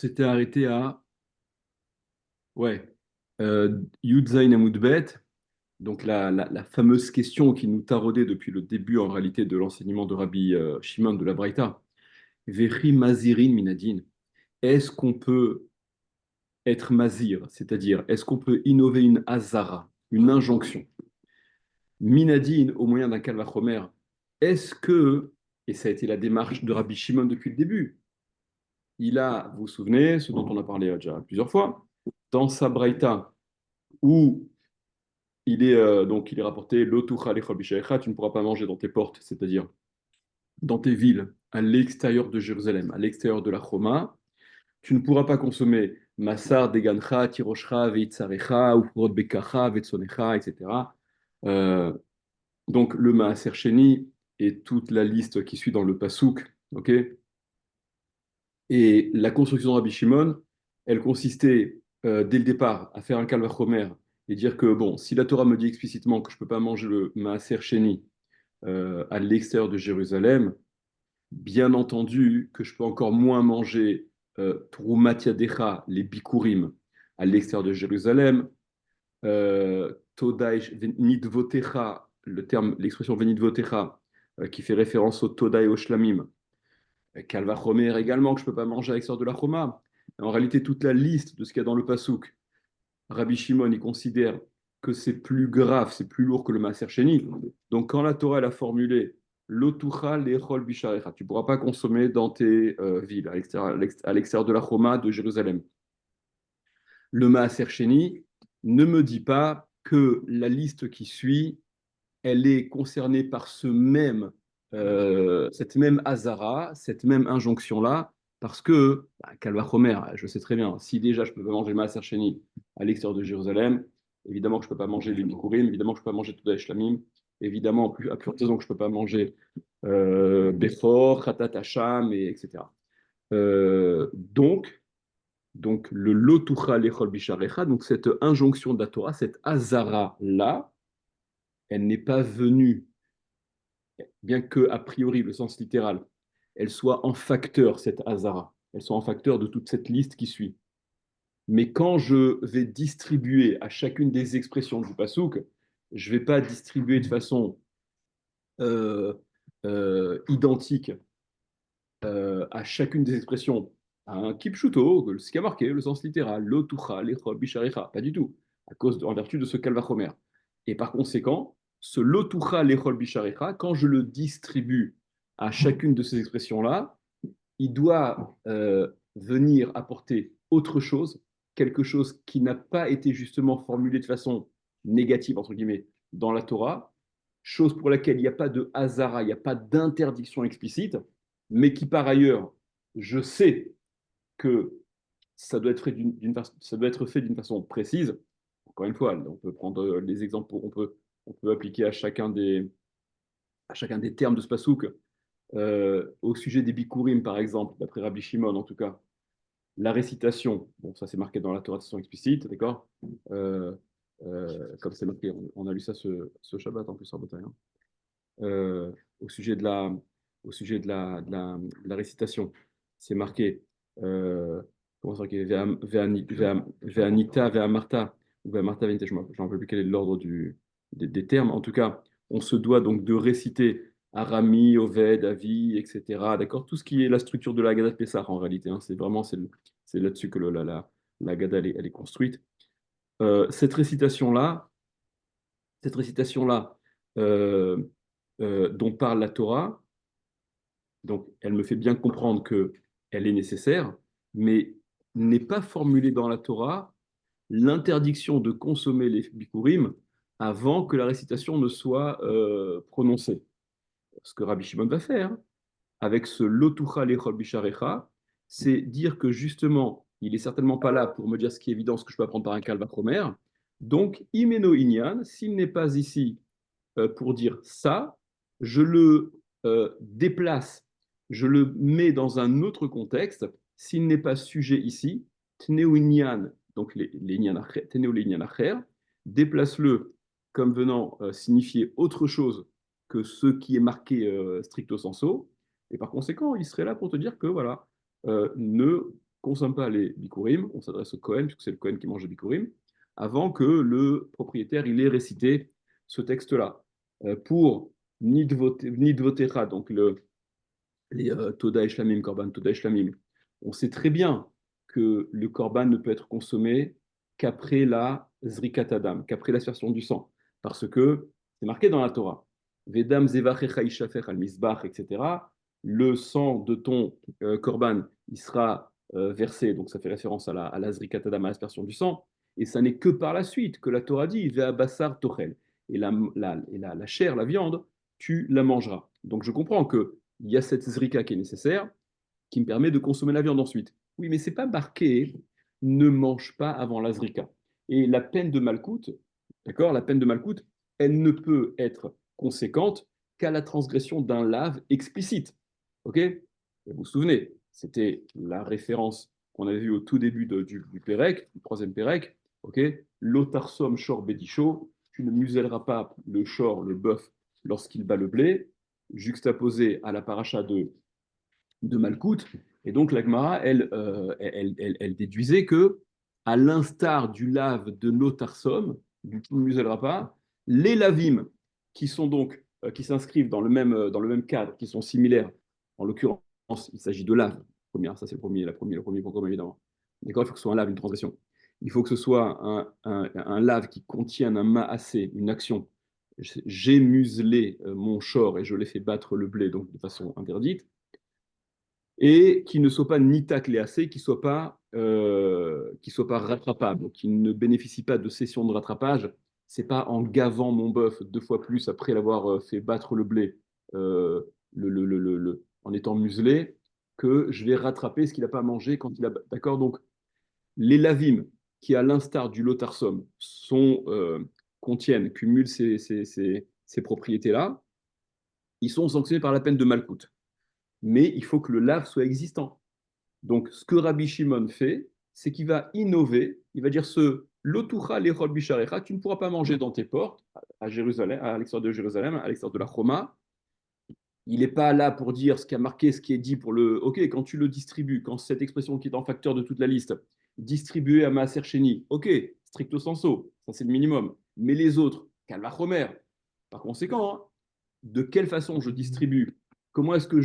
s'était arrêté à ouais, Yud Zayn Amud Bet, donc la fameuse question qui nous taraudait depuis le début en réalité de l'enseignement de Rabbi Shimon de la Braïta. Vechi Mazirin Minadin. Est-ce qu'on peut être mazir, c'est-à-dire est-ce qu'on peut innover une hazara, une injonction, Minadin au moyen d'un kalvachomer? Est-ce que, et ça a été la démarche de Rabbi Shimon depuis le début, il a, vous vous souvenez, ce dont on a parlé déjà plusieurs fois, dans sa Braïta, où il est rapporté l'otucha lechol b'sharecha, tu ne pourras pas manger dans tes portes, c'est-à-dire dans tes villes, à l'extérieur de Jérusalem, à l'extérieur de la Choma. Tu ne pourras pas consommer massar, degancha, tiroshcha, veitzarecha, ufrot bekacha, vetsonecha, etc. Euh, donc le maaser sheni et toute la liste qui suit dans le pasouk, ok. Et la construction de Rabbi Shimon, elle consistait dès le départ à faire un kalvachomer et dire que, bon, si la Torah me dit explicitement que je ne peux pas manger le maaser sheni à l'extérieur de Jérusalem, bien entendu que je peux encore moins manger Troumat Yadecha, les bikurim, à l'extérieur de Jérusalem, Todai Nidvotecha, l'expression Venidvotecha, qui fait référence au Todai Oshlamim, Kalva Chomer également, que je ne peux pas manger à l'extérieur de la Choma. En réalité, toute la liste de ce qu'il y a dans le Passouk, Rabbi Shimon, il considère que c'est plus grave, c'est plus lourd que le Maaser Sheni. Donc, quand la Torah elle a formulé l'otucha lechol bisharecha, tu ne pourras pas consommer dans tes villes, à l'extérieur de la Choma de Jérusalem. Le Maaser Sheni ne me dit pas que la liste qui suit, elle est concernée par cette même Hazara, cette même injonction-là, parce que, Kalva Chomer, je sais très bien, si déjà je peux pas manger Maaser Sheni à l'extérieur de Jérusalem, évidemment que je peux pas manger les Bikurim, évidemment que je peux pas manger Touda Shlamim, évidemment, à plus raison que je peux pas manger Bechor, Khatat Hacham, etc. Donc le Lotucha Lechol Bisharecha, donc cette injonction de la Torah, cette Hazara-là, elle n'est pas venue bien que, a priori, le sens littéral, elle soit en facteur, cette Hazara, elle soit en facteur de toute cette liste qui suit. Mais quand je vais distribuer à chacune des expressions du Passouk, je ne vais pas distribuer de façon euh, identique à chacune des expressions un kipshuto, ce qui a marqué, le sens littéral, lotucha, lechol, bisharecha, pas du tout, en vertu de ce kalvachomer. Et par conséquent, ce lotucha, lechol, bisharecha, quand je le distribue à chacune de ces expressions-là, il doit venir apporter autre chose, quelque chose qui n'a pas été justement formulé de façon négative, entre guillemets, dans la Torah, chose pour laquelle il n'y a pas de hasara, il n'y a pas d'interdiction explicite, mais qui par ailleurs, je sais que ça doit être fait d'une façon précise. Encore une fois, on peut prendre les exemples, on peut appliquer à chacun des termes de ce pasouk. Au sujet des bikurim, par exemple, d'après Rabbi Shimon en tout cas, la récitation, bon, ça c'est marqué dans la Torah de façon explicite, d'accord. Comme c'est marqué, on a lu ça ce Shabbat en plus en bataille. Hein. Euh, au sujet de la, de la récitation, c'est marqué, comment c'est marqué, Ve'anita, Ve'amarta, ou Ve'amarta, Ve'anita, je ne me rappelle plus quel est l'ordre des termes. En tout cas, on se doit donc de réciter Arami, Oved, Avi, etc. D'accord? Tout ce qui est la structure de la Haggadah de Pessah en réalité. Hein, c'est vraiment c'est là-dessus que la Haggadah elle est construite. Cette récitation-là, cette récitation-là euh, dont parle la Torah, donc elle me fait bien comprendre que elle est nécessaire, mais n'est pas formulée dans la Torah l'interdiction de consommer les bikurim avant que la récitation ne soit prononcée. Ce que Rabbi Shimon va faire avec ce lotucha lechol bisharecha, c'est dire que justement, il est certainement pas là pour me dire ce qui est évident, ce que je peux apprendre par un kalvachomer. Donc, imeno inyan, s'il n'est pas ici pour dire ça, je le déplace, je le mets dans un autre contexte. S'il n'est pas sujet ici, tneu inyan, donc les acher, déplace-le comme venant signifier autre chose que ce qui est marqué stricto sensu, et par conséquent, il serait là pour te dire que voilà, ne consomme pas les bikurim, on s'adresse au Kohen, puisque c'est le Kohen qui mange les bikurim, avant que le propriétaire il ait récité ce texte-là. Pour Nidvotecha, donc les Toda et Shlamim, Korban Toda et Shlamim, on sait très bien que le Korban ne peut être consommé qu'après la Zrikat Adam, qu'après l'aspersion du sang, parce que c'est marqué dans la Torah. Vedam zevachecha ishafer al misbach, etc. Le sang de ton Korban, il sera versé, donc ça fait référence à la Zrikat Adam, à l'aspersion du sang, et ça n'est que par la suite que la Torah dit Vea basar tochel, et la chair, la viande, tu la mangeras. Donc je comprends que il y a cette zrika qui est nécessaire, qui me permet de consommer la viande ensuite. Oui, mais c'est pas marqué ne mange pas avant la zrika. Et la peine de Malkout, d'accord, la peine de Malkout, elle ne peut être conséquente qu'à la transgression d'un lave explicite. Ok? Et vous vous souvenez, c'était la référence qu'on avait vue au tout début du Pérec, du troisième Pérec. Ok? L'otarsom shor bedicho, tu ne muselleras pas le shor, le bœuf, lorsqu'il bat le blé, juxtaposé à la paracha de Malkout. Et donc la Gemara, elle déduisait que, à l'instar du lave de Notarsom, du Muselrapa, les lavim qui sont donc qui s'inscrivent dans le même cadre, qui sont similaires, en l'occurrence, il s'agit de lave. Première, ça c'est le premier point commun évidemment. D'accord, il faut que ce soit un lave, une transgression. Il faut que ce soit un lave qui contienne un maasé, une action. J'ai muselé mon shor et je l'ai fait battre le blé, donc de façon interdite et qui ne soit pas ni tacléacé, qui soit pas rattrapable, qui ne bénéficie pas de session de rattrapage. C'est pas en gavant mon bœuf deux fois plus après l'avoir fait battre le blé, euh, en étant muselé, que je vais rattraper ce qu'il n'a pas mangé quand il a. D'accord. Donc les lavim qui, à l'instar du lotarsum, contiennent, cumulent ces propriétés-là, ils sont sanctionnés par la peine de Malkout. Mais il faut que le lave soit existant. Donc, ce que Rabbi Shimon fait, c'est qu'il va innover. Il va dire ce lotucha lechol bisharecha, tu ne pourras pas manger dans tes portes à Jérusalem, à l'extérieur de Jérusalem, à l'extérieur de la Choma. Il n'est pas là pour dire ce qui a marqué, ce qui est dit pour le. Ok, quand tu le distribues, quand cette expression qui est en facteur de toute la liste, distribué à Maaser Sheni, ok, stricto sensu, ça c'est le minimum. Mais les autres, Kalvachomer, par conséquent, hein, de quelle façon je distribue, comment est-ce que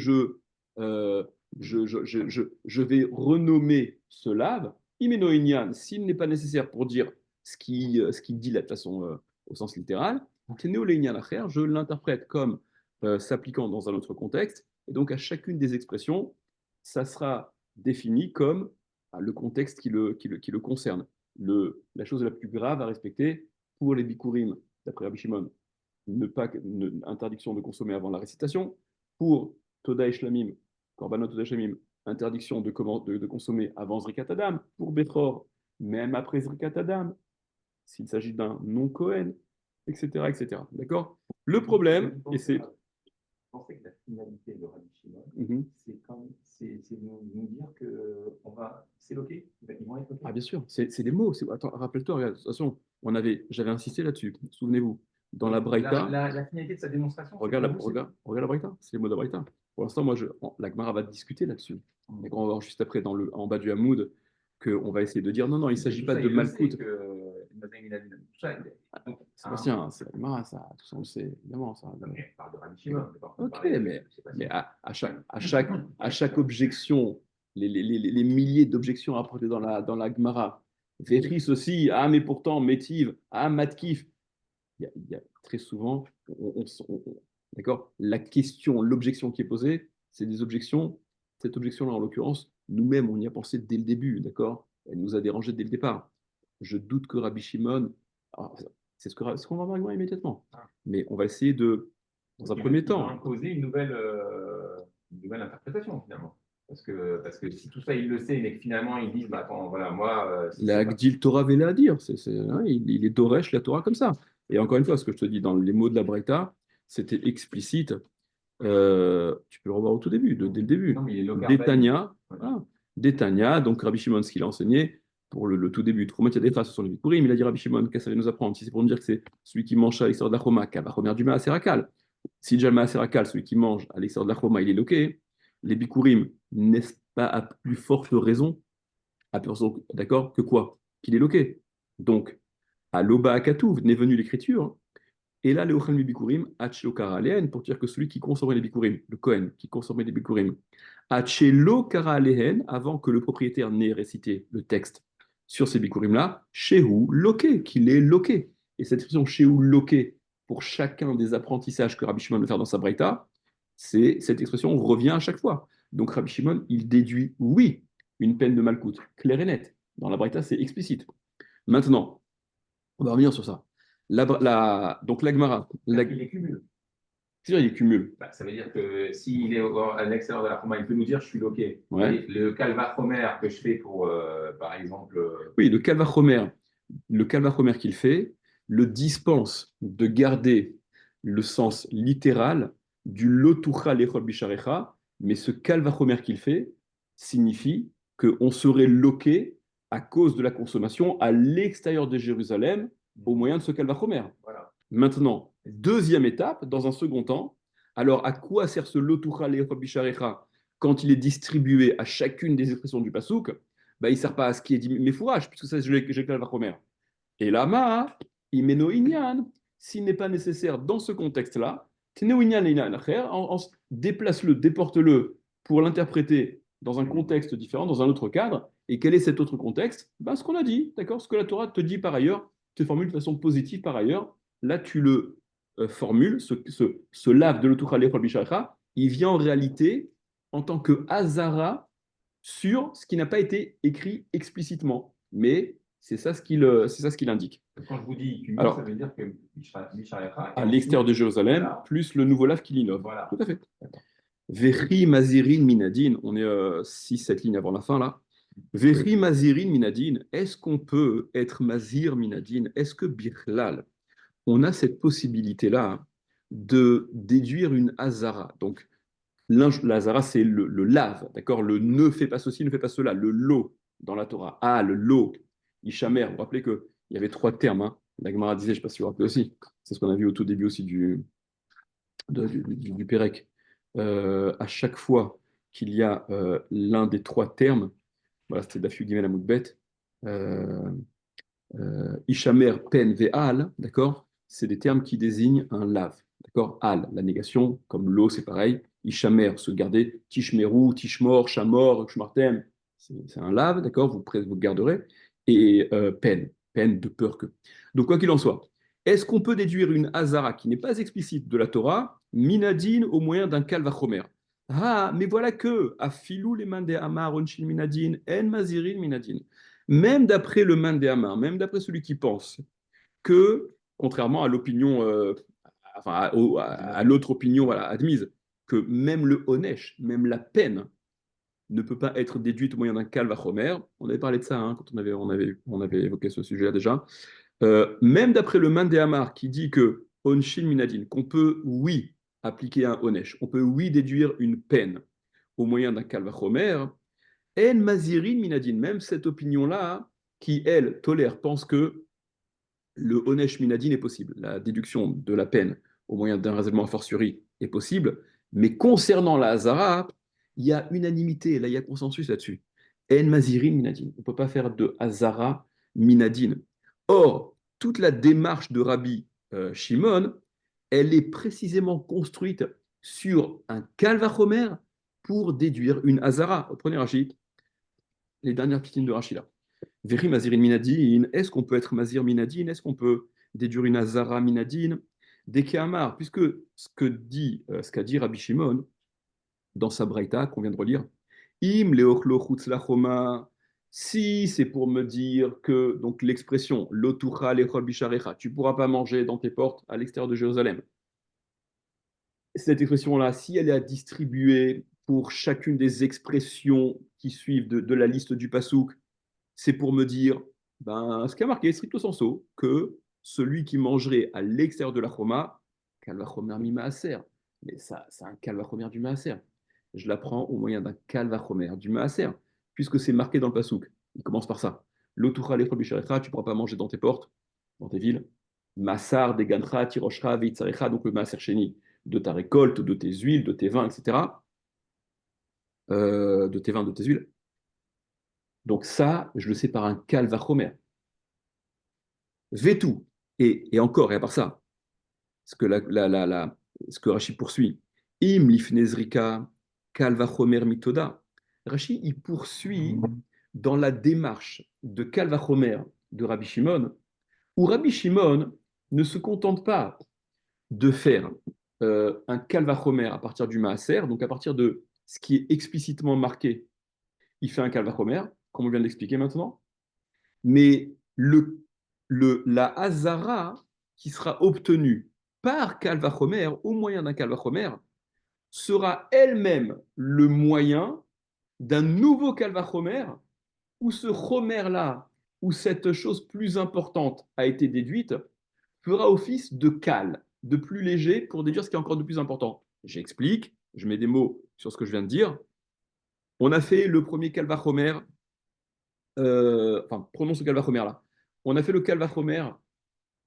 euh, je vais renommer ce lave, imenoinian, s'il n'est pas nécessaire pour dire ce qui dit là, de façon au sens littéral, je l'interprète comme s'appliquant dans un autre contexte, et donc à chacune des expressions, ça sera défini comme le contexte qui le concerne. La chose la plus grave à respecter pour les bikurim, d'après Rabbi Shimon, interdiction de consommer avant la récitation. Pour Toda et Shlamim, Korbanot Toda et Shlamim, interdiction de consommer avant Zrikat Adam. Pour Bechor, même après Zrikat Adam, s'il s'agit d'un non-Kohen, etc., etc. D'accord. Le problème, et c'est. Je pensais que la finalité de Rabbi Shimon, Mhm. c'est de nous dire que c'est loqué, ils vont être loqués. Ah, bien sûr, c'est des mots. Attends, rappelle-toi, regarde, de toute façon, j'avais insisté là-dessus. Souvenez-vous, dans la Braïta. La finalité de sa démonstration, regarde la Braïta, c'est les mots de la Braïta. Pour l'instant, la Gemara va discuter là-dessus. On va voir juste après, en bas du Hamoud, qu'on va essayer de dire non, non, il ne s'agit pas de Malkout. Sébastien, c'est la Gemara, ça, tout ça, on le sait, évidemment. Ça. Ok, mais à chaque objection, les milliers d'objections apportées dans la Gemara, Véris aussi, ah, mais pourtant, Métiv, ah, Matkif, il y a très souvent, d'accord, la question, l'objection qui est posée, c'est des objections. Cette objection-là, en l'occurrence, nous-mêmes, on y a pensé dès le début, d'accord. Elle nous a dérangé dès le départ. Je doute que Rabbi Shimon, c'est ce qu'on va voir immédiatement. Mais on va essayer dans un premier temps, imposer une nouvelle interprétation finalement. Parce que si tout ça, il le sait, mais que finalement, ils disent, bah, attends, voilà, moi. La Gdil Torah Vela à dire. Il est Doresh la Torah comme ça. Et encore une fois, ce que je te dis dans les mots de la Braïta, c'était explicite. Tu peux le revoir au tout début, dès le début. Détania, voilà. Détania, donc Rabbi Shimon, ce qu'il a enseigné pour le tout début. Tromatia des ce sont les Bikurim. Il a dit Rabbi Shimon, qu'est-ce que ça va nous apprendre? Si c'est pour nous dire que c'est celui qui mange à l'extérieur de la Choma, qui va remettre du Maaserakal. Si déjà le Maaserakal, celui qui mange à l'extérieur de la Choma, il est loqué. Les Bikurim, n'est-ce pas à plus forte raison D'accord? Que quoi? Qu'il est loqué. Donc, à l'oba akatouv, n'est venue l'écriture. Et là, le ochel mi bikurim, hachelo kara alehen, pour dire que celui qui consommait les bikurim, le Kohen, qui consommait les bikurim, hachelo kara alehen, avant que le propriétaire n'ait récité le texte sur ces bikurim-là, shehu loqué, qu'il est loqué. Et cette expression shehu loqué, pour chacun des apprentissages que Rabbi Shimon veut faire dans sa braïta, cette expression revient à chaque fois. Donc Rabbi Shimon, il déduit, oui, une peine de malcoute, claire et nette. Dans la braïta, c'est explicite. Maintenant, on va revenir sur ça. Donc la Gemara, Parce qu'il les cumule. c'est sûr, il cumule. Bah, ça veut dire que s'il est à l'extérieur de la Roma, il peut nous dire je suis loqué. Ouais. Et le calvachomer que je fais pour, par exemple. Oui, le calvachomer qu'il fait le dispense de garder le sens littéral du lotucha lechol bisharecha, mais ce calvachomer qu'il fait signifie qu'on serait loqué à cause de la consommation à l'extérieur de Jérusalem au moyen de ce calvachomer. Voilà. Maintenant, deuxième étape, dans un second temps, alors à quoi sert ce lotucha lechol bisharecha quand il est distribué à chacune des expressions du pasouk? Il ne sert pas à ce qui est dit mes fourrages, puisque ça, j'ai le calvachomer. Et là, imeno inyan, s'il n'est pas nécessaire dans ce contexte-là, teno inyan et inyan acher, déplace-le, déporte-le pour l'interpréter dans un contexte différent, dans un autre cadre. Et quel est cet autre contexte? Ce qu'on a dit, d'accord? Ce que la Torah te dit par ailleurs, te formule de façon positive par ailleurs. Là, tu le formules, ce lave de l'Otuchale Bishacha, il vient en réalité en tant que hazara sur ce qui n'a pas été écrit explicitement. Mais c'est ça ce qu'il indique. Quand je vous dis cumul, Alors, ça veut dire que Misharecha. à l'extérieur de Jérusalem, voilà. plus le nouveau lave qu'il innove. Voilà. Tout à fait. Vechi mazirin minadin, on est 6-7 lignes avant la fin là. Vechi mazirin minadin, est-ce qu'on peut être mazir minadin? Est-ce que birlal, on a cette possibilité-là de déduire une hazara? Donc, l'azara, c'est le lave, d'accord? Le ne fait pas ceci, ne fait pas cela. Le lo dans la Torah. Ah, le lo. Ishamer. Vous vous rappelez qu'il y avait 3 termes. Hein. La Gemara disait, je ne sais pas si vous vous rappelez aussi. C'est ce qu'on a vu au tout début aussi du Pérec. À chaque fois qu'il y a l'un des 3 termes, voilà, c'était Daf Yud Gimel Amud Bet, Ishamer, Pen, Ve'al, d'accord? C'est des termes qui désignent un lave, d'accord? Al, la négation, comme l'eau, c'est pareil. Ishamer, se garder. Tishmeru, Tishmor, Shamor, Shmartem, c'est un lave, d'accord? Vous garderez. Et peine de peur que. Donc, quoi qu'il en soit, est-ce qu'on peut déduire une hazara qui n'est pas explicite de la Torah, minadine, au moyen d'un kalvachomer? Ah, mais voilà que, afilou les mande amar onshin minadine, en mazirin minadine. Même d'après le Mandéamar, même d'après celui qui pense que, contrairement à l'opinion, enfin à l'autre opinion voilà, admise, que même le Onesh, même la peine, ne peut pas être déduite au moyen d'un calvachomer. On avait parlé de ça quand on avait évoqué ce sujet-là déjà. Même d'après le Mandéamar qui dit que Onshin Minadin, qu'on peut, oui, appliquer un Onesh, on peut, oui, déduire une peine au moyen d'un calvachomer, En Mazirin Minadin, même cette opinion-là, qui, elle, tolère, pense que le Onesh Minadin est possible. La déduction de la peine au moyen d'un raisonnement a fortiori est possible. Mais concernant la Hazara, il y a unanimité, là, il y a consensus là-dessus. En Mazirin Minadin. On ne peut pas faire de Hazara Minadin. Or, toute la démarche de Rabbi Shimon, elle est précisément construite sur un calvachomer pour déduire une Hazara. Prenez Rachid, les dernières petites lignes de Rachid là. Veri Mazirin Minadine, est-ce qu'on peut être Mazir Minadine? Est-ce qu'on peut déduire une Azara Minadine? Des Kehamar, puisque ce qu'a dit Rabbi Shimon dans sa Braïta qu'on vient de relire, Im leochlo chutzlachoma, si c'est pour me dire que donc l'expression lotucha lechol bisharecha, tu ne pourras pas manger dans tes portes à l'extérieur de Jérusalem. Cette expression-là, si elle est à distribuer pour chacune des expressions qui suivent de la liste du pasouk, c'est pour me dire, ce qui a marqué stricto sensu, que celui qui mangerait à l'extérieur de la choma, kalvachomer mi maaser. Mais ça, c'est un kalvachomer du maaser. Je l'apprends au moyen d'un kalvachomer du maaser, puisque c'est marqué dans le pasouk. Il commence par ça. L'otucha lechol bisharecha, tu ne pourras pas manger dans tes portes, dans tes villes. Massar, degancha, tiroshra, veitzarecha, donc le maaser sheni, de ta récolte, de tes huiles, de tes vins, etc. De tes vins, de tes huiles. Donc ça, je le sais par un kalvachomer. Vetou. Et encore, et à part ça, ce que, ce que Rachid poursuit, Im lifnezrika kalvachomer mitoda. Rachid, il poursuit dans la démarche de kalvachomer de Rabbi Shimon, où Rabbi Shimon ne se contente pas de faire un kalvachomer à partir du maaser, donc à partir de ce qui est explicitement marqué, il fait un kalvachomer, comme on vient de l'expliquer maintenant, mais la hazara qui sera obtenue par kalvachomer, au moyen d'un kalvachomer, sera elle-même le moyen d'un nouveau kalvachomer où ce chomer-là, où cette chose plus importante a été déduite, fera office de cal, de plus léger pour déduire ce qui est encore de plus important. J'explique, je mets des mots sur ce que je viens de dire. On a fait le premier kalvachomer, enfin, prenons ce kalvachomer-là. On a fait le kalvachomer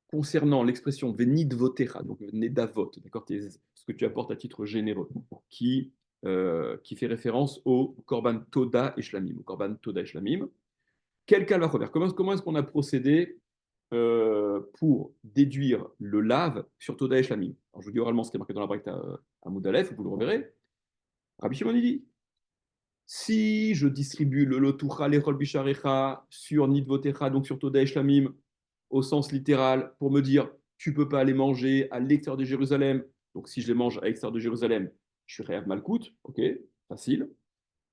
concernant l'expression venid votera, donc nedavot, d'accord, ce que tu apportes à titre généreux, qui fait référence au korban toda et shlamim, au korban toda et shlamim. Quel kalvachomer? Comment est-ce qu'on a procédé pour déduire le lave sur Toda et Shlamim? Alors, je vous dis oralement ce qui est marqué dans la braïta à Moudalef, vous le reverrez. Rabbi Shimon, il dit, si je distribue le lotucha lechol bisharecha sur nidvotecha, donc sur Toda et Shlamim, au sens littéral, pour me dire, tu ne peux pas aller manger à l'extérieur de Jérusalem, donc si je les mange à l'extérieur de Jérusalem, je suis Réav Malkout, ok, facile.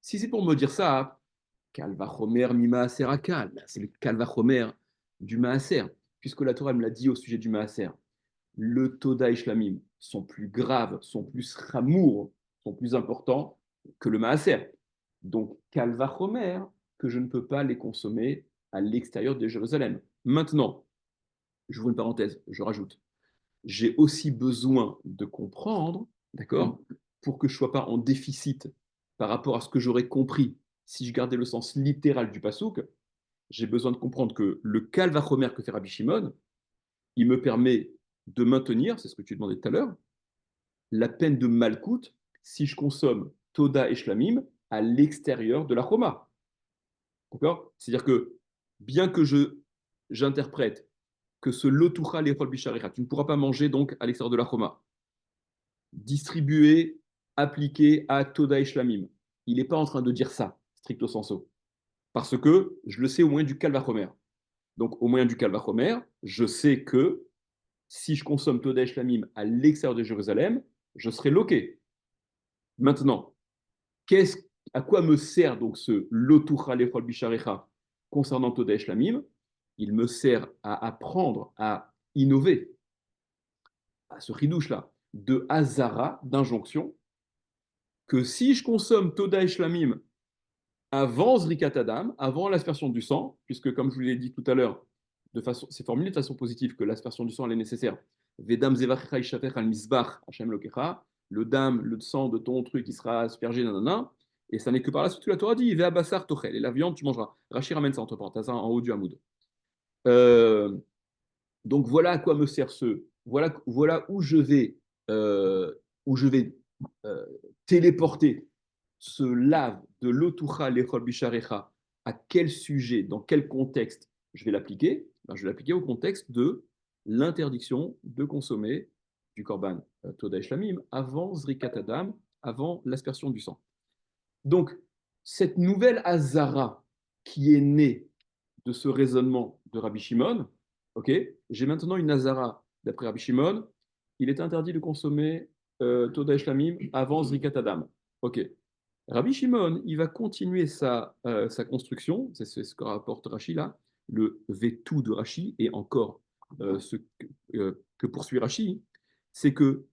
Si c'est pour me dire ça, Kalvachomer mi maaser akal, c'est le Kalvachomer du maaser, puisque la Torah me l'a dit au sujet du maaser. Le Toda et Shlamim sont plus graves, sont plus ramour, sont plus importants que le maaser. Donc Kalvachomer que je ne peux pas les consommer à l'extérieur de Jérusalem. Maintenant, je vous une parenthèse, je rajoute, j'ai aussi besoin de comprendre, d'accord, pour que je ne sois pas en déficit par rapport à ce que j'aurais compris si je gardais le sens littéral du pasouk, j'ai besoin de comprendre que le kalvachomer que fait Rabbi Shimon, il me permet de maintenir, c'est ce que tu demandais tout à l'heure, la peine de malkout si je consomme Toda et Shlamim à l'extérieur de la Choma. D'accord? C'est-à-dire que bien que j'interprète que ce lotucha lechol bisharecha, tu ne pourras pas manger donc à l'extérieur de la Choma, distribué, appliqué à Toda et Shlamim. Il n'est pas en train de dire ça, stricto sensu. Parce que je le sais au moyen du Kalvachomer. Donc, au moyen du Kalvachomer, je sais que si je consomme Toda et Shlamim à l'extérieur de Jérusalem, je serai loqué. Maintenant, à quoi me sert donc ce Lotucha lechol bisharecha concernant Toda et Shlamim? Il me sert à apprendre, à innover, à ce ridouche-là, de Hazara, d'injonction, que si je consomme Toda et Shlamim avant Zrikat Adam, avant l'aspersion du sang, puisque comme je vous l'ai dit tout à l'heure, c'est formulé de façon positive que l'aspersion du sang elle est nécessaire. Vedam zevachecha ishaper al misbach Hashem lokecha, le dam, le sang de ton truc qui sera aspergé, nanana, et ça n'est que par la suite que la Torah dit, Ve abassar tochel, et la viande tu mangeras. Rachid ramène ça entre parenthèses en haut du Hamoud. Euh, donc voilà à quoi me sert voilà euh, où je vais euh, téléporter ce lave de l'otucha lechol bisharecha. À quel sujet, dans quel contexte je vais l'appliquer? Ben, je vais l'appliquer au contexte de l'interdiction de consommer du korban Toda et Shlamim avant Zrikat Adam, avant l'aspersion du sang. Donc, cette nouvelle Hazara qui est née de ce raisonnement de Rabbi Shimon, ok, j'ai maintenant une Hazara d'après Rabbi Shimon, il est interdit de consommer Toda et Shlamim avant Zrikat Adam. Ok. Rabbi Shimon, il va continuer sa construction, c'est ce que rapporte Rashi là, le Vetou de Rashi, et encore que poursuit Rashi, c'est que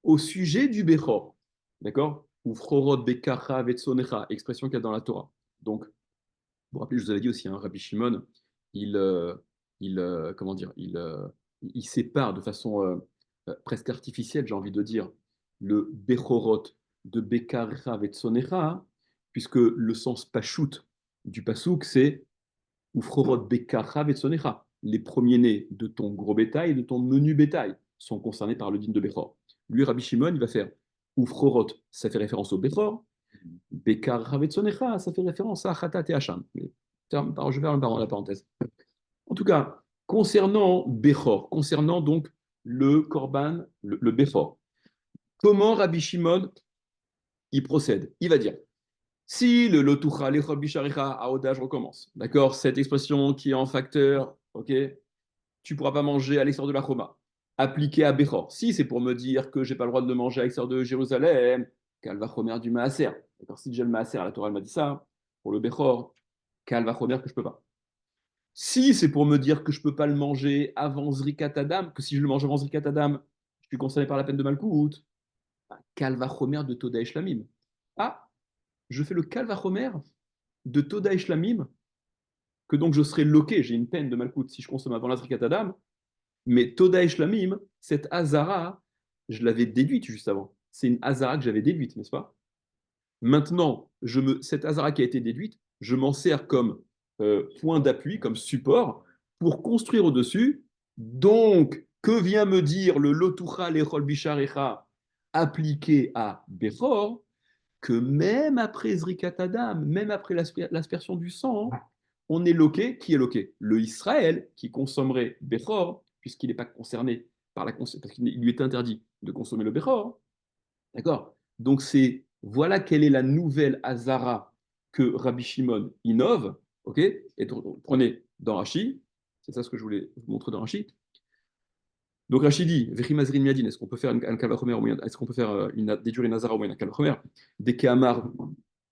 au sujet du Bechor, d'accord, ou Frorot Bekacha Vetsonecha, expression qu'il y a dans la Torah. Donc, vous vous rappelez, je vous avais dit aussi, hein, Rabbi Shimon, il, euh, comment dire, il sépare de façon presque artificielle, j'ai envie de dire, le Bechorot de Bekacha Vetsonecha, hein, puisque le sens pachout du pasouk, c'est Ufrorot Bekacha Vetsonecha. Les premiers-nés de ton gros bétail et de ton menu bétail sont concernés par le din de Bechor. Lui, Rabbi Shimon, il va faire Ufrorot, ça fait référence au Bechor, Bekar Ravetsonecha, ça fait référence à Khatat et Hacham. Mais, je vais faire la parenthèse. En tout cas, concernant Bechor, concernant donc le Korban, le Bechor, comment Rabbi Shimon il procède? Il va dire si le Lotucha, l'Echol Bisharecha, Aoda, je recommence. D'accord? Cette expression qui est en facteur, ok? Tu ne pourras pas manger à l'extérieur de la Choma. Appliqué à Bechor. Si c'est pour me dire que j'ai pas le droit de manger à l'extérieur de Jérusalem, Kalva Chomer du Maaser. D'accord? Si j'ai le Maaser, la Torah elle m'a dit ça, pour le Bechor, Kalva Chomer que je peux pas. Si c'est pour me dire que je peux pas le manger avant Zrikat Adam, que si je le mange avant Zrikat Adam, je suis concerné par la peine de Malkout, Kalva Chomer de Toda et Shlamim. Ah, je fais le Kalva Chomer de Toda et Shlamim, que donc je serai loqué, j'ai une peine de Malkout si je consomme avant la Zrikat Adam, mais Toda et Shlamim, cette Hazara, je l'avais déduite juste avant. C'est une Hazara que j'avais déduite, n'est-ce pas? Maintenant, cette Hazara qui a été déduite, je m'en sers comme point d'appui, comme support, pour construire au-dessus. Donc, que vient me dire le Lotucha Lechol Bisharecha appliqué à Bechor, que même après Zrikat Adam, même après l'aspersion du sang, on est loqué. Qui est loqué? Le Israël qui consommerait Bechor, puisqu'il n'est pas concerné par parce qu'il lui est interdit de consommer le Bechor. D'accord? Donc voilà quelle est la nouvelle Hazara que Rabbi Shimon innove. Ok? Et prenez dans Rashi, c'est ça ce que je voulais vous montrer dans Rashi. Donc Rachid dit, Vechimazrin Miadin, est-ce qu'on peut faire un Kalvachomer au moyen, est-ce qu'on peut faire déduire une Nazara au moyen d'un Kalvachomer? Des Kehamar,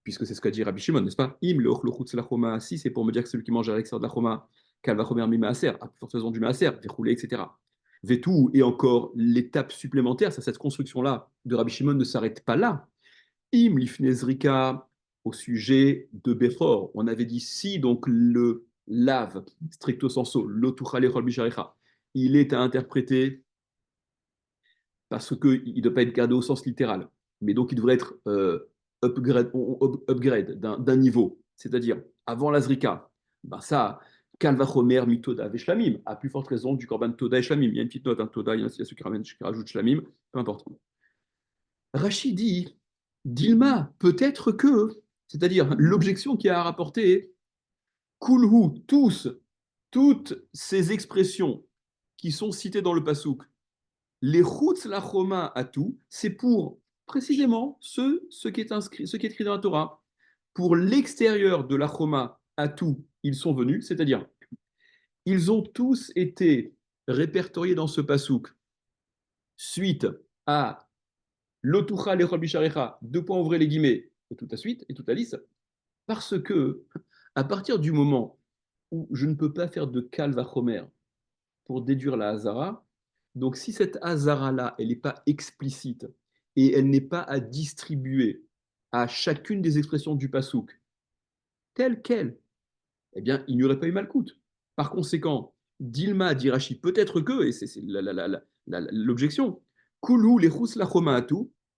puisque c'est ce qu'a dit Rabbi Shimon, n'est-ce pas? Im le ochlochutz la choma, si c'est pour me dire que celui qui mange à l'extérieur de la choma, Kalvachomer mi maaser, à plus forte raison du maaser, Vechoulé, etc. Vetou, et encore l'étape supplémentaire, cette construction-là de Rabbi Shimon ne s'arrête pas là. Im lifnezrika, au sujet de Bechor, on avait dit si donc le lave, stricto sensu, l'otuchale chol bisharecha, il est à interpréter parce qu'il ne doit pas être gardé au sens littéral, mais donc il devrait être upgrade d'un niveau. C'est-à-dire, avant l'Azrika, ben ça, Kalvachomer, Mitoda, Veshlamim, à plus forte raison du Korban Toda et Shlamim. Il y a une petite note, hein, Toda, il y a ceux qui rajoutent Shlamim, peu importe. Rachid dit, Dilma, peut-être que, c'est-à-dire l'objection qui a rapporté, Kulhu, toutes ces expressions qui sont citées dans le Passouk, les chutz la choma à tout, c'est pour précisément ce qui est inscrit, ce qui est écrit dans la Torah. Pour l'extérieur de la choma à tout, ils sont venus, c'est-à-dire, ils ont tous été répertoriés dans ce pasouk suite à l'otucha lechol bisharecha, deux points ouvrez les guillemets, et toute la suite, et toute la liste, parce que, à partir du moment où je ne peux pas faire de kalvachomer pour déduire la hazara, donc si cette hazara-là, elle n'est pas explicite et elle n'est pas à distribuer à chacune des expressions du pasouk telle qu'elle, eh bien, il n'y aurait pas eu malcoute. Par conséquent, Dilma d'Irachi, peut-être que, et c'est l'objection, Kulu les la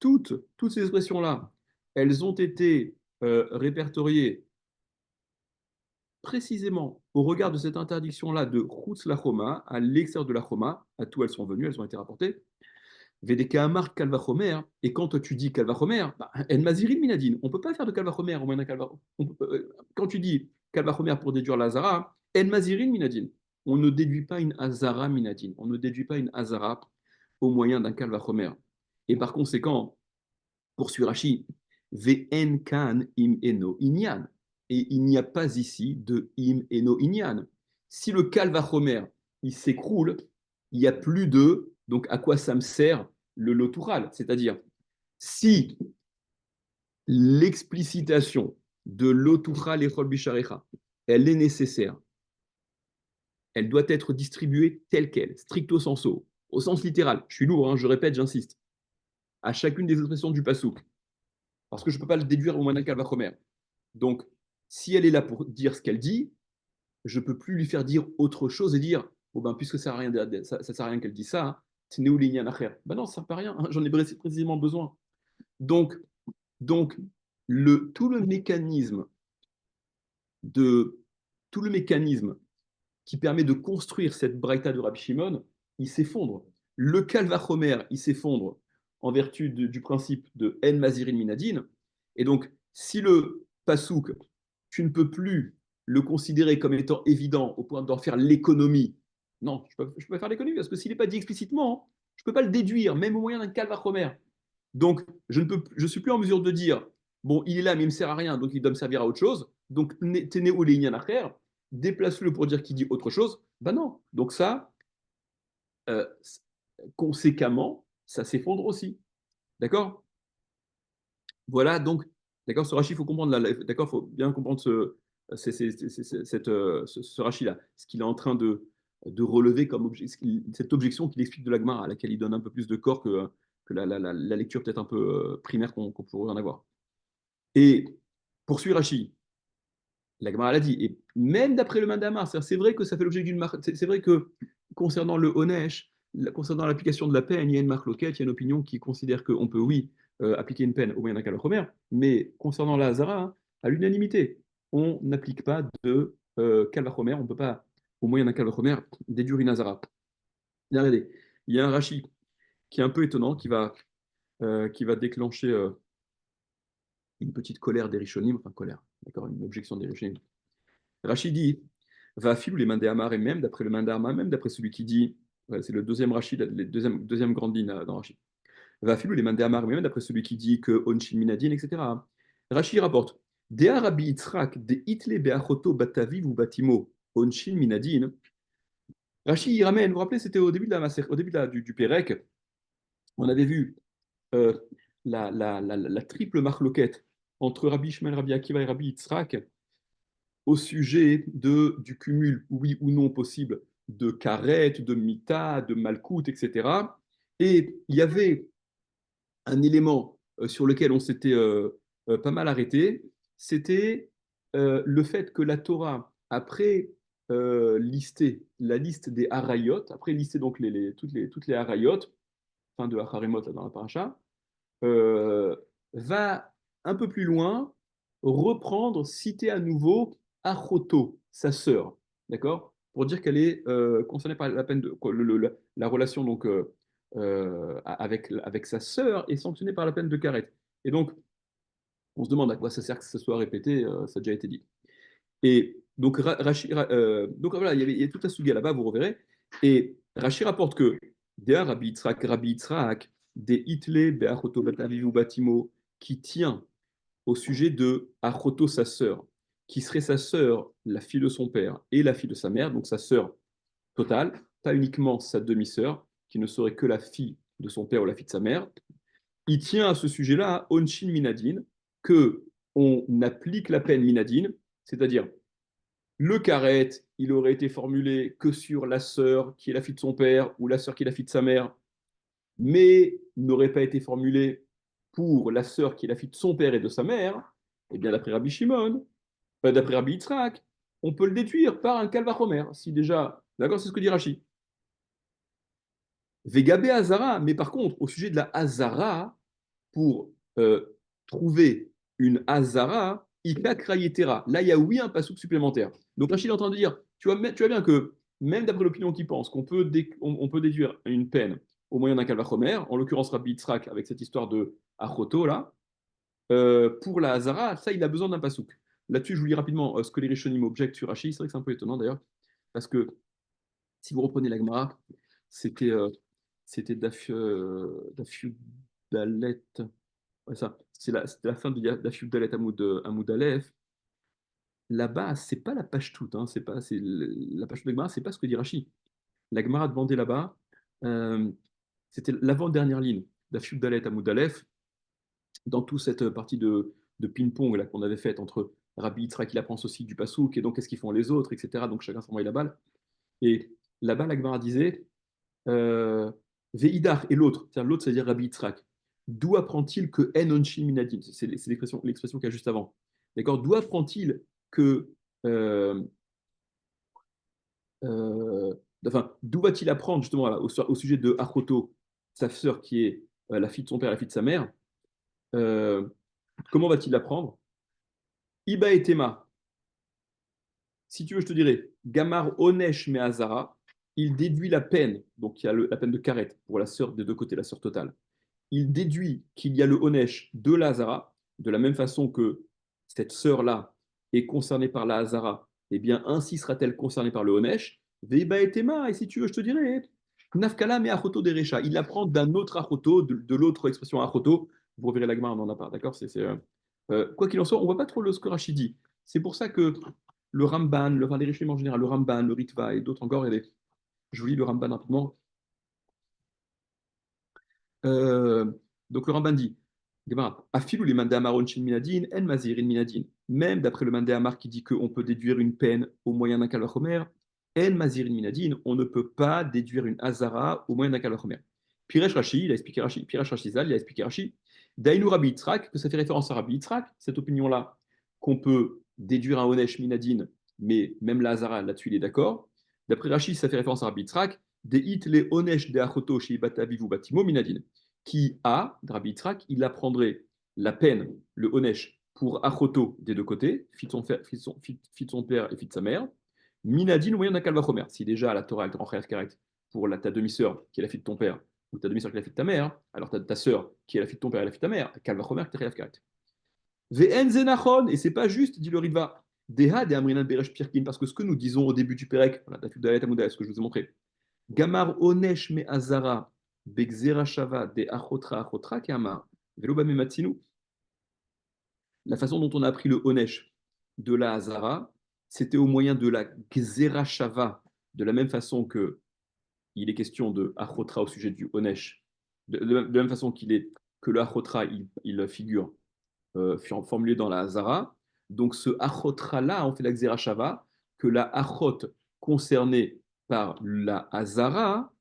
toutes ces expressions-là, elles ont été répertoriées précisément au regard de cette interdiction-là de Chutz la Choma, à l'extérieur de la Choma, à tout elles sont venues, elles ont été rapportées. Vedeka Amar Kalvachomer, et quand tu dis Kalvachomer, En Mazirin Minadine, on ne peut pas faire de Kalvachomer au moyen d'un Kalvachomer. Quand tu dis Kalvachomer pour déduire l'Azara, En Mazirin Minadine, on ne déduit pas une Azara Minadine, on ne déduit pas une Azara au moyen d'un Kalvachomer. Et par conséquent, poursuit Rashi, Ve'en kan im eno inyan. Et il n'y a pas ici de im eno inyan. Si le kalvachomer il s'écroule, il n'y a plus de. Donc à quoi ça me sert le lotural? C'est-à-dire, si l'explicitation de lotural et bisharecha, elle est nécessaire, elle doit être distribuée telle qu'elle, stricto sensu, au sens littéral. Je suis lourd, hein, je répète, j'insiste. À chacune des expressions du pasouk. Parce que je ne peux pas le déduire au moyen d'un kalvachomer. Donc, si elle est là pour dire ce qu'elle dit, je ne peux plus lui faire dire autre chose et dire bon ben, puisque ça ne sert à rien qu'elle dise ça, c'est néoulignan acher. Ben non, ça ne sert à rien, hein, j'en ai précisément besoin. Donc, donc tout le mécanisme de tout le mécanisme qui permet de construire cette braïta de Rabbi Shimon, il s'effondre. Le kalvachomer, il s'effondre en vertu du principe de En Mazirin Minadin, Et donc, si le pasouk, tu ne peux plus le considérer comme étant évident au point d'en faire l'économie, non, je peux pas faire l'économie parce que s'il n'est pas dit explicitement, je ne peux pas le déduire, même au moyen d'un calvachomer. Donc, je suis plus en mesure de dire, bon, il est là, mais il ne me sert à rien, donc il doit me servir à autre chose. Donc, téné ou les affaire, déplace-le pour dire qu'il dit autre chose. Ben non. Donc ça, euh, conséquemment, ça s'effondre aussi. D'accord? Voilà, donc, d'accord, ce rachis, il faut comprendre, d'accord, il faut bien comprendre ce rachis-là, ce qu'il est en train de relever comme cette objection qu'il explique de la Gemara, à laquelle il donne un peu plus de corps que la lecture peut-être un peu primaire qu'on pourrait en avoir. Et poursuit Rashi, la Gemara l'a dit, et même d'après le Mandamar, c'est vrai que ça fait l'objet d'une marque, c'est vrai que concernant le Honesh, concernant l'application de la peine, il y a une marque loquette, il y a une opinion qui considère qu'on peut, oui, appliquer une peine au moyen d'un calvachomer, mais concernant la Hazara, hein, à l'unanimité, on n'applique pas de calvachomer, on ne peut pas, au moyen d'un calvachomer, déduire une Hazara. Regardez, il y a un Rashi qui est un peu étonnant, qui va déclencher une petite colère des Rishonim, enfin colère, d'accord, une objection des Rishonim. Rachid dit, va filou les mains des Hamar, et même d'après le main d'Amar, même d'après celui qui dit, ouais, c'est le deuxième Rachid, la deuxième grande ligne dans Rachid. Va filou les mains des Hamar, même d'après celui qui dit que Onshin Minadin, etc. Rachid rapporte, Dea Rabbi Yitzhak, de Itle Beachoto Bataviv ou Batimo, Onshin Minadin. Rachid il ramène, vous vous rappelez, c'était au début, au début du Pérec, on avait vu euh, la triple marloquette entre Rabbi Ishmael, Rabbi Akiva et Rabbi Yitzhak au sujet du cumul, oui ou non possible, de karet, de mita, de malkout, etc. Et il y avait un élément sur lequel on s'était pas mal arrêté, c'était le fait que la Torah, après lister la liste des harayot, après lister donc toutes les harayot, fin de harimot dans la paracha, euh, va un peu plus loin reprendre, citer à nouveau Achoto, sa sœur, d'accord? Pour dire qu'elle est concernée par la peine de la relation donc avec sa sœur est sanctionnée par la peine de karet. Et donc on se demande à quoi ça sert que ça soit répété, ça a déjà été dit. Et donc donc voilà, il y a toute la suga là-bas, vous reverrez. Et Rashi rapporte que Dea Rabbi Yitzhak, de Itle Be'achoto Batavivu Batimo, qui tient au sujet de Achoto, sa sœur, qui serait sa sœur, la fille de son père, et la fille de sa mère, donc sa sœur totale, pas uniquement sa demi-sœur, qui ne serait que la fille de son père ou la fille de sa mère. Il tient à ce sujet-là, Onshin Minadin, que on applique la peine Minadin, c'est-à-dire le karet, il aurait été formulé que sur la sœur qui est la fille de son père ou la sœur qui est la fille de sa mère, mais n'aurait pas été formulé pour la sœur qui est la fille de son père et de sa mère. Eh bien, d'après Rabbi Shimon, d'après Rabbi Yitzhak, on peut le déduire par un calvachomer. Si déjà, d'accord, c'est ce que dit Rashi. Vegabe Hazara, mais par contre, au sujet de la Hazara, pour trouver une Hazara, Ika Krayetera. Là, il y a oui un passouk supplémentaire. Donc Rachid est en train de dire, tu vois bien que même d'après l'opinion qui pense qu'on peut, on peut déduire une peine au moyen d'un calvachomer, en l'occurrence Rabbi Yitzhak avec cette histoire de Achoto là, pour la Hazara, ça il a besoin d'un passouk. Là-dessus, je vous lis rapidement ce que les Rishonim objectent sur Rachid. C'est vrai que c'est un peu étonnant d'ailleurs, parce que si vous reprenez la Gemara, c'était c'était Dafiu Dalet. Ouais, ça, c'était la fin de Dafyud Dalet Amoud Aleph. Là-bas, c'est pas la page toute, hein, la page de Gemara, c'est pas ce que dit Rashi. La Gemara demandait là-bas, euh, c'était l'avant-dernière ligne, Dafyud Dalet Amoud Aleph, dans toute cette partie de ping-pong là, qu'on avait faite entre Rabbi Yitzhak qui apprend aussi du Passouk, et donc qu'est-ce qu'ils font les autres, etc. Donc chacun s'envoie la balle. Et là-bas, la Gemara disait, euh, Veidar et l'autre, c'est-à-dire l'autre, c'est-à-dire Rabbi Yitzhak. D'où apprend-il que En Onshin Minadim? C'est l'expression qu'il y a juste avant. D'accord? D'où apprend-il que. euh, euh, enfin, d'où va-t-il apprendre justement voilà, au sujet de Achoto, sa sœur qui est la fille de son père, la fille de sa mère? euh, Comment va-t-il l'apprendre? Iba et Tema. Si tu veux, je te dirais Gamar Onesh Me'azara. Il déduit la peine, donc il y a la peine de karet pour la sœur des deux côtés, la sœur totale. Il déduit qu'il y a le Onesh de Lazara de la même façon que cette sœur-là est concernée par la Hazara, eh bien, ainsi sera-t-elle concernée par le Honesh. Veiba et Tema, et si tu veux, je te dirais, Nafkala mais Achoto Derecha. Il apprend d'un autre Achoto, de l'autre expression Achoto. Vous reverrez la Gemara, on n'en a pas, d'accord quoi qu'il en soit, on ne voit pas trop ce que Rachid dit. C'est pour ça que le Ramban, les Rishonim en général, le Ramban, le Ritva et d'autres encore, je vous lis le Ramban rapidement. Euh, donc le Ramban dit, Afilou les mandé amaron shin minadin, en mazirin minadin. Même d'après le mandé amar qui dit qu'on peut déduire une peine au moyen d'un kalvachomer, en mazirin minadin, on ne peut pas déduire une hazara au moyen d'un kalvachomer. Piresh Rashi, il a expliqué Rashi, Piresh Rashizal, il a expliqué Rashi, Dainu Rabbi Yitzhak, que ça fait référence à Rabbi Yitzhak, cette opinion-là, qu'on peut déduire un onesh minadin, mais même la hazara, là-dessus, il est d'accord. D'après Rashi, ça fait référence à Rabbi Yitzhak, de it le onesh de achoto sheibata vivu batimo minadin qui a, Rabbi Yitzhak, il apprendrait la peine, le onesh, pour Achoto des deux côtés, fils de son père et fils de sa mère, Minadine au moyen d'un kalvachomer. Si déjà la Torah, elle te rend karet pour ta demi-sœur, qui est la fille de ton père, ou ta demi-sœur qui est la fille de ta mère, alors ta sœur, qui est la fille de ton père et la fille de ta mère, kalvachomer, tu karet. Ve'en zenachon, et c'est pas juste, dit le Ritva. Deha de Amrinan Beresh Pirkin, parce que ce que nous disons au début du Perek, voilà, ce que je vous ai montré, Gamar onesh me azara begzera shava de achotra achotra kamar veloba me matsinu. La façon dont on a appris le onesh de la azara, c'était au moyen de la gzera shava, de la même façon que il est question de achotra au sujet du onesh, de la même façon que le achotra il figure formulé dans la hazara. Donc ce achotra là, on fait la gzera shava, que la achot concernée par la hazara,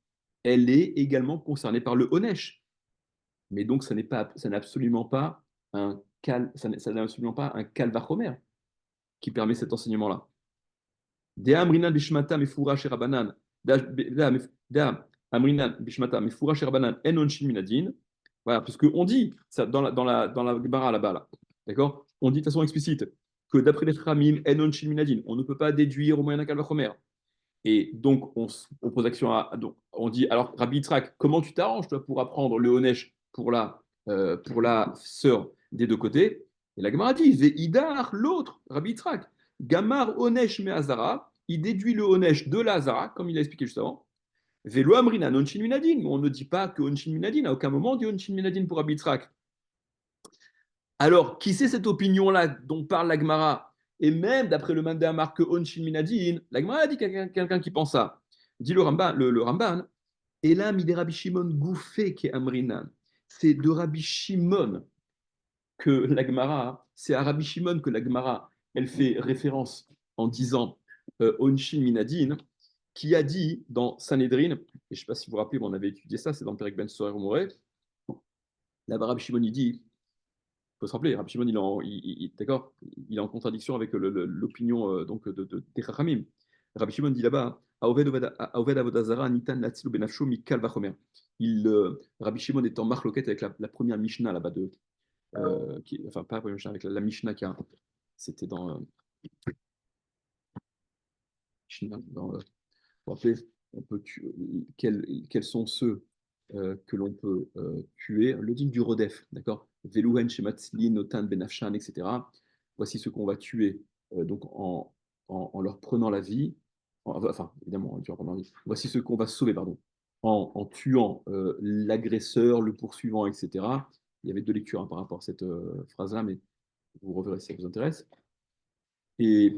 elle est également concernée par le onesh. Mais donc, ça n'est absolument pas ça n'est absolument pas un kalvachomer qui permet cet enseignement-là. Dea amrinan bishmata mefura sherabanan. Dea amrinan bishmata mefura sherabanan en onshin minadin. Voilà, parce qu'on dit, ça, dans la Gemara là-bas, là, d'accord. On dit de façon explicite que d'après les Khamim, en onshin minadin, on ne peut pas déduire au moyen d'un kalvachomer. Et donc, on pose action donc, on dit, alors, Rabbi Yitzhak, comment tu t'arranges, toi, pour apprendre le Honesh pour la sœur des deux côtés? Et la Gemara dit, Ve'idar, l'autre, Rabbi Yitzhak, Gamar Honesh me Hazara, il déduit le Honesh de la Hazara, comme il a expliqué juste avant. Velo Amrina, Onshin Minadin, on ne dit pas que Onshin Minadin, à aucun moment on dit Onshin Minadin pour Rabbi Yitzhak. Alors, qui c'est cette opinion-là dont parle la Gemara? Et même d'après le Mandé Amar que Onshin Minadin, la Gemara a dit quelqu'un qui pense ça. Dit le Ramban, le Ramban, et là, Mide Rabbi Shimon Gouffé qui est Amrinan. C'est de Rabbi Shimon que la Gemara, c'est à Rabbi Shimon que la Gemara, elle fait référence en disant Onshin Minadin, qui a dit dans Sanhedrin, et je ne sais pas si vous vous rappelez, on avait étudié ça, c'est dans Perek Ben Sorer Moré, là-bas Rabbi Shimon il dit, il faut se rappeler, Rabbi Shimon, d'accord, il est en contradiction avec l'opinion donc des Chachamim. Rabbi Shimon dit là-bas, Aoved Avodazara Nitan Latzilo Benafsho Mikal Vachomer. Rabbi Shimon est en marloquette avec la première Mishnah là-bas enfin pas la première Mishnah, avec la Mishnah qui a, c'était dans Mishnah, vous vous rappelez, on peut tuer, quels sont ceux que l'on peut tuer, le digne du Rodef, d'accord? Velouhen, Shematzli, Notan, Benafshan, etc. Voici ceux qu'on va tuer donc en leur prenant la vie, enfin évidemment, en leur prenant la vie. Voici ceux qu'on va sauver, pardon, en tuant l'agresseur, le poursuivant, etc. Il y avait deux lectures par rapport à cette phrase-là, mais vous reverrez si ça vous intéresse. Et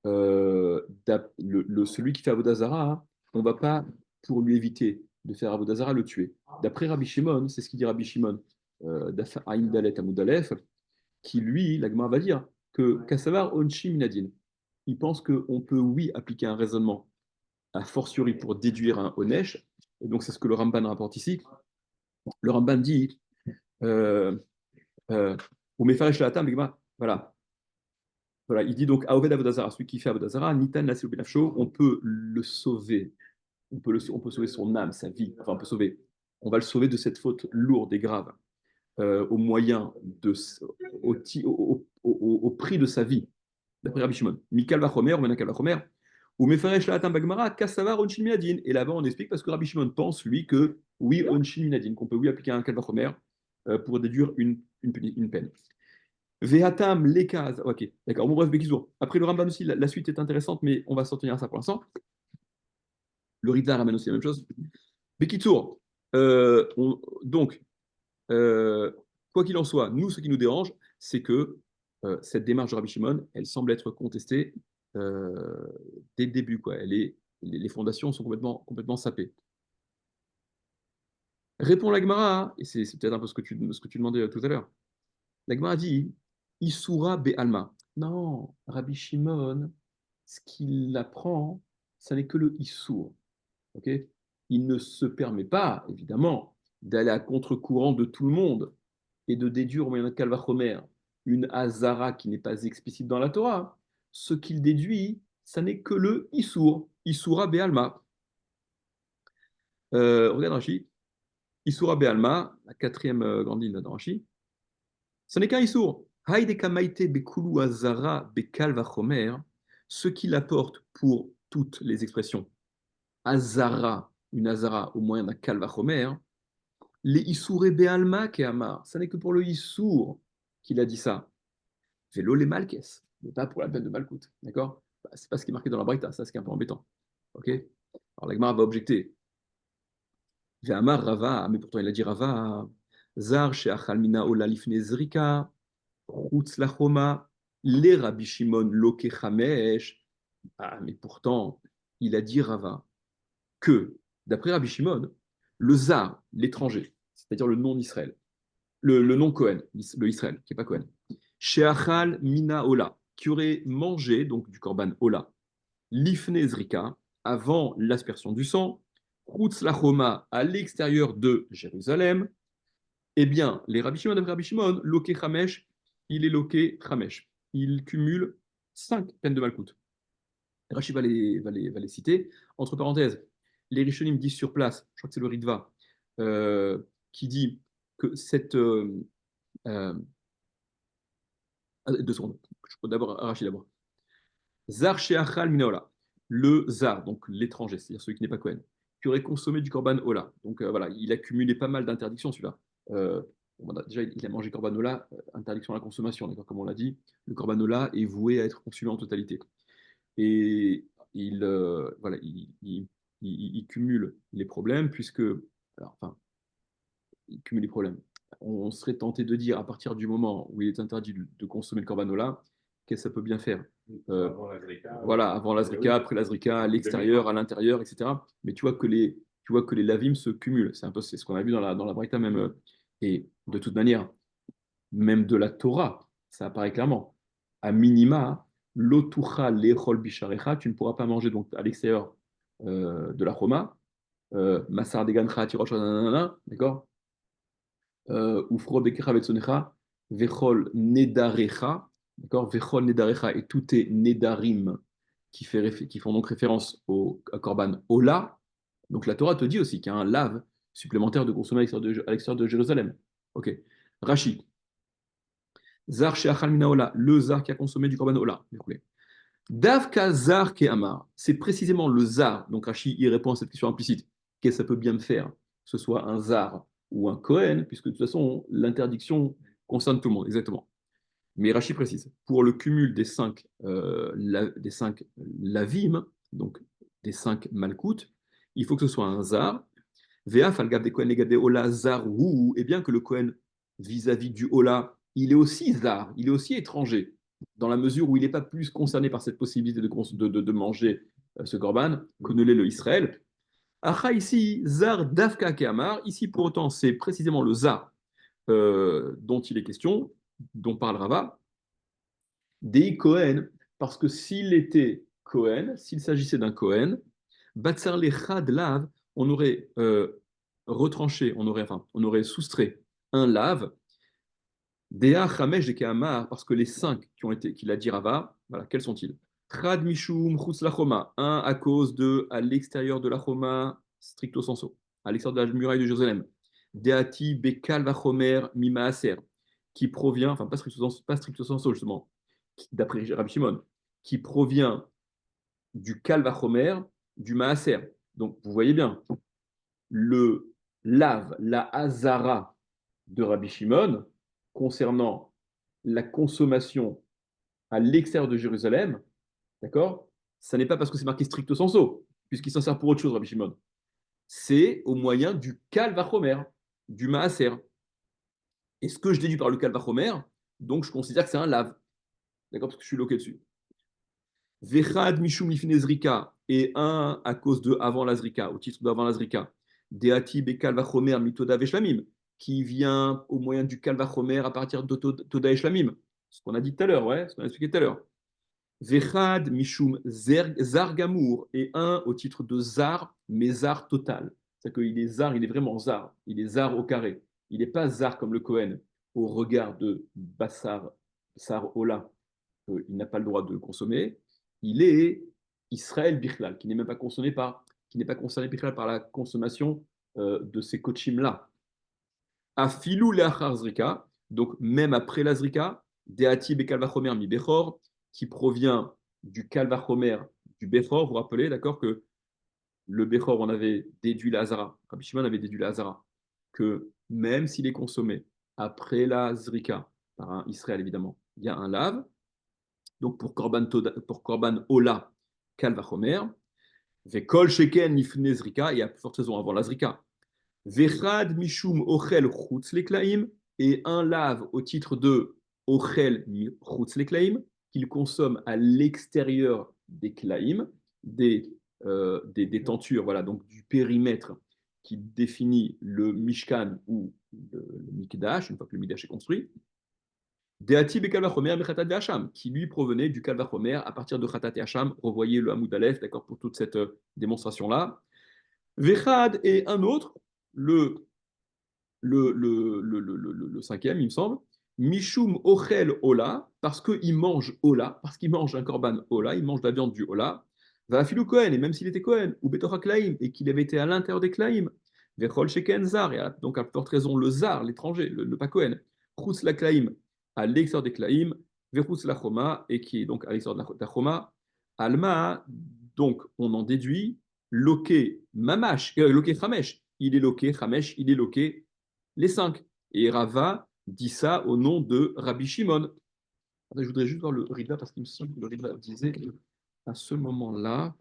celui qui fait Avodazara, hein, on ne va pas, pour lui éviter de faire Avodazara, le tuer. D'après Rabbi Shimon, c'est ce qu'il dit Rabbi Shimon, Aïn Dalet Amoudalef, qui lui, l'Agma va dire que Kassavar Onshi Minadin, il pense qu'on peut, oui, appliquer un raisonnement a fortiori pour déduire un Onesh, et donc c'est ce que le Ramban rapporte ici. Le Ramban dit, euh, voilà, voilà, il dit donc Aoved Avodazara, celui qui fait Avodazara, Nitan Nasil Benafsho, on peut le sauver, on peut sauver son âme, sa vie, enfin on va le sauver de cette faute lourde et grave, au moyen au prix de sa vie, d'après Rabbi Shimon. Mikal Vachomer, Menakal Vachomer, ou Mefaresh La'atam Bagmara, Kassavar Onshin Minadin. Et là-bas, on explique parce que Rabbi Shimon pense, lui, que oui, Onshin Minadin, qu'on peut oui appliquer un Kal Vachomer pour déduire une peine. Vehatam lekaz. Ok, d'accord. Bon, bref, Bekizur. Après le Rambam aussi, la suite est intéressante, mais on va s'en tenir à ça pour l'instant. Le Rizal ramène aussi la même chose. Bekizur. Donc, euh, quoi qu'il en soit, nous, ce qui nous dérange, c'est que cette démarche de Rabbi Shimon, elle semble être contestée euh, dès le début. Quoi. Les fondations sont complètement sapées. Répond la Gemara, hein, et c'est peut-être un peu ce que tu demandais tout à l'heure. La Gemara dit Isura Be'alma. Non, Rabbi Shimon, ce qu'il apprend, ça n'est que le Issour. Ok, il ne se permet pas, évidemment, d'aller à contre-courant de tout le monde et de déduire au moyen de Kalvachomer une Hazara qui n'est pas explicite dans la Torah. Ce qu'il déduit, ça n'est que le Issour, Isura Be'alma. Regarde Rashi, Isura Be'alma, la quatrième grande ligne dans Rashi. Ce n'est qu'un Issour. Haïdekamaite bekulu Hazara bekalvachomer, ce qu'il apporte pour toutes les expressions. Hazara, une Hazara au moyen d'un kalvachomer, les Issouré Be'alma Kehamar, ça n'est que pour le Issour qu'il a dit ça. Vélo les Malkes, mais pas pour la peine de Malkout. D'accord? C'est pas ce qui est marqué dans la Braïta, ça, c'est qui est un peu embêtant. Ok? Alors la Gemara va objecter. Ve'amar Rava, mais pourtant il a dit Rava, Zar she'achal mina ola lifne zrika, chutz lachoma, les Rabbi Shimon loke chamesh. Ah, mais pourtant, il a dit Rava que, d'après Rabbi Shimon, le Zar, l'étranger, c'est-à-dire le non-Israël, le non-Cohen, le Israël, qui n'est pas Cohen, Sheachal Mina Ola, qui aurait mangé donc du korban Ola, Lifne Zrika, avant l'aspersion du sang, Chutz Lachoma, à l'extérieur de Jérusalem, eh bien, les Rabbi Shimon, d'après Rabbi Shimon, Loké Chamesh, il est Loké Chamesh. Il cumule 5 peines de Malkout. Rachid va les citer. Entre parenthèses, les Rishonim disent sur place, je crois que c'est le Ritva, qui dit que cette. 2 secondes. Je peux d'abord Rachid d'abord. Zar she'achal mina ola. Le zar, donc l'étranger, c'est-à-dire celui qui n'est pas Cohen, qui aurait consommé du korban ola. Donc voilà, il a cumulé pas mal d'interdictions celui-là. Déjà, il a mangé korban ola, interdiction à la consommation, d'accord, comme on l'a dit. Le korban ola est voué à être consumé en totalité. Et voilà, il cumule les problèmes, puisque. Alors, enfin, il cumule les problèmes. On serait tenté de dire, à partir du moment où il est interdit de consommer le corbanola, qu'est-ce que ça peut bien faire Avant la Zrika, Voilà, avant la Zrika, après la Zrika, à l'extérieur, à l'intérieur, etc. Mais tu vois que les lavim se cumulent. C'est ce qu'on a vu dans la Braïta même. Et de toute manière, même de la Torah, ça apparaît clairement. À minima, l'otucha lechol bisharecha, tu ne pourras pas manger donc à l'extérieur de la Roma. Masar degancha tirosh, d'accord, Ufro bekecha vetsonecha, vechol nedarecha, d'accord, vechol nedarecha, et tout est nedarim qui font donc référence au à Korban Ola. Donc la Torah te dit aussi qu'il y a un lave supplémentaire de consommer à l'extérieur de Jérusalem. Ok. Rachid. Zar she'achal mina Ola, le zar qui a consommé du Korban Ola. Davka zar ke'amar, c'est précisément le zar. Donc Rachid y répond à cette question implicite. Qu'est-ce que ça peut bien me faire, que ce soit un zar ou un Cohen, puisque de toute façon, l'interdiction concerne tout le monde, exactement. Mais Rachid précise, pour le cumul des cinq lavim, donc des 5 malkoutes, il faut que ce soit un zar. Vea falgav de Cohen legade ola zar ou, et bien que le Cohen vis-à-vis du ola, il est aussi zar, il est aussi étranger, dans la mesure où il n'est pas plus concerné par cette possibilité de manger ce korban que ne l'est le Israël. Acha ici, zar davka keamar, ici pour autant c'est précisément le zar dont il est question, dont parle Rava, des Cohen, parce que s'il était Cohen, s'il s'agissait d'un Cohen, Batsar lechad lav, on aurait retranché, on aurait soustrait un lave, Dea Chamesh de Kehamar, parce que les 5 qu'il a dit Rava, voilà, quels sont-ils? Trad Mishum Chutz Lachoma, un à cause de à l'extérieur de la Choma, stricto sensu, à l'extérieur de la muraille de Jérusalem. Deati Bekal Vachomer Mimaaser, qui provient, enfin pas stricto sensu justement, d'après Rabbi Shimon, qui provient du Kal Vachomer, du Maaser. Donc vous voyez bien, le lave, la Hazara de Rabbi Shimon, concernant la consommation à l'extérieur de Jérusalem, d'accord? Ça n'est pas parce que c'est marqué stricto sensu, puisqu'il s'en sert pour autre chose, Rabbi Shimon. C'est au moyen du Kal Vachomer, du Maaser. Et ce que je déduis par le Kal Vachomer, donc je considère que c'est un lave, d'accord? Parce que je suis loqué dessus. Vechad Mishum Lifnei Zrika, et un à cause de avant la Zrika, au titre d'avant la Zrika. Deati Bekal Vachomer Mitoda Veshlamim, qui vient au moyen du Kal Vachomer à partir de Toda et Shlamim. Ce qu'on a dit tout à l'heure, ouais, ce qu'on a expliqué tout à l'heure. Vechad Mishum Zar Gamour, et un au titre de Zar, mais Zar total. C'est-à-dire qu'il est Zar, il est vraiment Zar. Il est Zar au carré. Il n'est pas Zar comme le Kohen, au regard de Bassar, Sar Ola, il n'a pas le droit de consommer. Il est Israël Bichlal, qui n'est même pas consommé par, qui n'est pas concerné Bichlal par la consommation de ces kochim-là. Afilou leachar zrika, donc même après la zrika, deati bekalvachomer mi bechor, qui provient du kalvachomer du bechor. Vous vous rappelez, d'accord, que le bechor, on avait déduit la hazara. Rabbi Shimon avait déduit la hazara, que même s'il est consommé après la zrika, par un Israël évidemment, il y a un lave. Donc pour Korban Ola, Kalvachomer, Vekol Sheken Nifne Zrika, et à plus forte raison avant la Zrika. Vechad Mishum Ochel Chutz Leklaim, et un lave au titre de Ochel Chutz Leklaim, qu'il consomme à l'extérieur des Klaim, des tentures, voilà, donc du périmètre qui définit le Mishkan ou le Mikdash, une fois que le Mikdash est construit. Deati Bekalvachomer Bechatat Hacham, qui lui provenait du Kalvachomer à partir de Chatat et Hacham. Revoyez le Hamoud Aleph, d'accord, pour toute cette démonstration-là. Vechad et un autre, le cinquième, il me semble. Mishum Ochel Ola, parce qu'il mange Ola, parce qu'il mange un Korban Ola, il mange la viande du Ola. Vafilu Kohen, et même s'il était Kohen, ou Betocha Klaim, et qu'il avait été à l'intérieur des Klaim. Vechol Sheken Zar, et donc à forte raison le Zar, l'étranger, le pas Kohen. Chutz la Klaim, à l'extérieur des Klaim. Vechutz la Choma, et qui est donc à l'extérieur de la Choma. Alma, donc on en déduit, Loké Mamash, Loké Chamesh. Il est Loké Chamesh, il est Loké les cinq. Et Rava dit ça au nom de Rabbi Shimon. Je voudrais juste voir le Ritva parce qu'il me semble que le Ritva disait à ce moment-là,